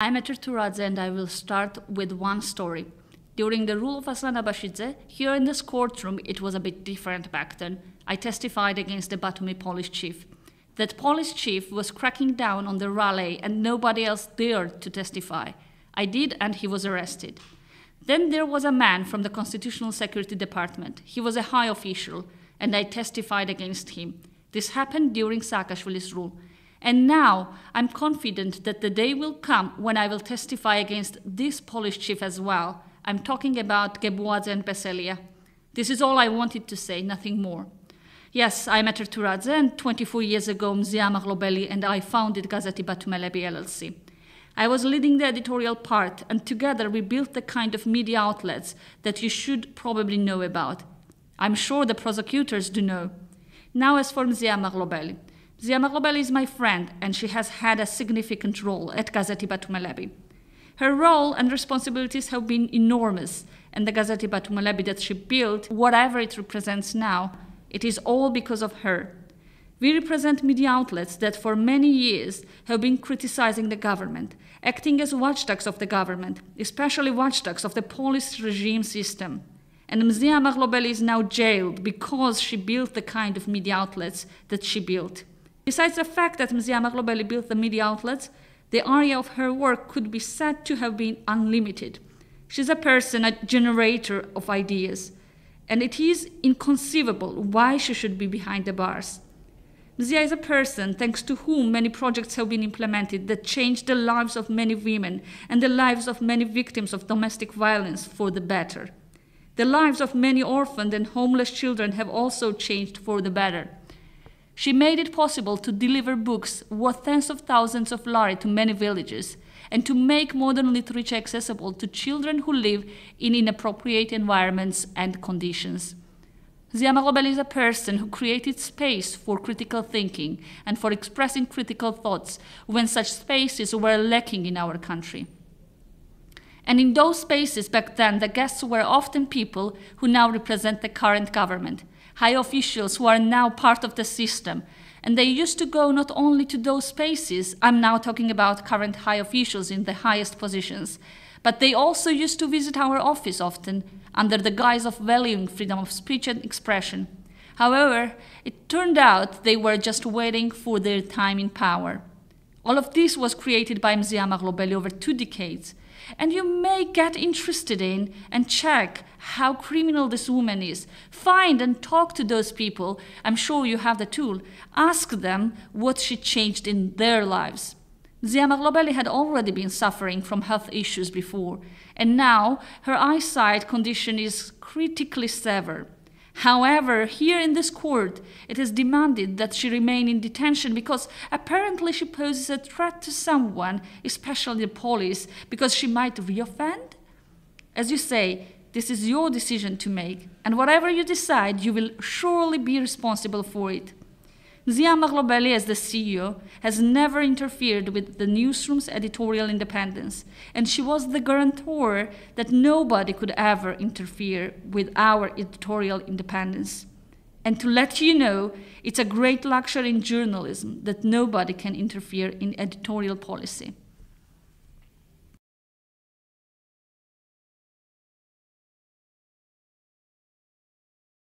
I'm Eter Turadze and I will start with one story. During the rule of Aslan Abashidze, here in this courtroom, it was a bit different back then. I testified against the Batumi police chief. That police chief was cracking down on the rally and nobody else dared to testify. I did, and he was arrested. Then there was a man from the Constitutional Security Department. He was a high official, and I testified against him. This happened during Saakashvili's rule. And now I'm confident that the day will come when I will testify against this police chief as well. I'm talking about Gebuadze and Peselia. This is all I wanted to say, nothing more. Yes, I'm Eter Turadze, and 24 years ago Mzia Amaglobeli and I founded Netgazeti Batumelebi LLC. I was leading the editorial part, and together we built the kind of media outlets that you should probably know about. I'm sure the prosecutors do know. Now as for Mzia Amaglobeli. Mzia Amaglobeli is my friend, and she has had a significant role at Netgazeti Batumelebi. Her role and responsibilities have been enormous, and the Netgazeti Batumelebi that she built, whatever it represents now, it is all because of her. We represent media outlets that for many years have been criticizing the government, acting as watchdogs of the government, especially watchdogs of the police regime system. And Mzia Amaglobeli is now jailed because she built the kind of media outlets that she built. Besides the fact that Mzia Amaglobeli built the media outlets, the area of her work could be said to have been unlimited. She's a person, a generator of ideas, and it is inconceivable why she should be behind the bars. Mzia is a person thanks to whom many projects have been implemented that changed the lives of many women and the lives of many victims of domestic violence for the better. The lives of many orphaned and homeless children have also changed for the better. She made it possible to deliver books worth tens of thousands of lari to many villages and to make modern literature accessible to children who live in inappropriate environments and conditions. Mzia Amaglobeli is a person who created space for critical thinking and for expressing critical thoughts when such spaces were lacking in our country. And in those spaces back then, the guests were often people who now represent the current government, high officials who are now part of the system. And they used to go not only to those spaces, I'm now talking about current high officials in the highest positions, but they also used to visit our office often, under the guise of valuing freedom of speech and expression. However, it turned out they were just waiting for their time in power. All of this was created by Mzia Amaglobeli over 2 decades. And you may get interested in and check how criminal this woman is. Find and talk to those people. I'm sure you have the tool. Ask them what she changed in their lives. Mzia Amaglobeli had already been suffering from health issues before, and now her eyesight condition is critically severe. However, here in this court, it is demanded that she remain in detention because apparently she poses a threat to someone, especially the police, because she might reoffend. As you say, this is your decision to make, and whatever you decide, you will surely be responsible for it. Mzia Amaglobeli, as the CEO, has never interfered with the newsroom's editorial independence, and she was the guarantor that nobody could ever interfere with our editorial independence. And to let you know, it's a great luxury in journalism that nobody can interfere in editorial policy.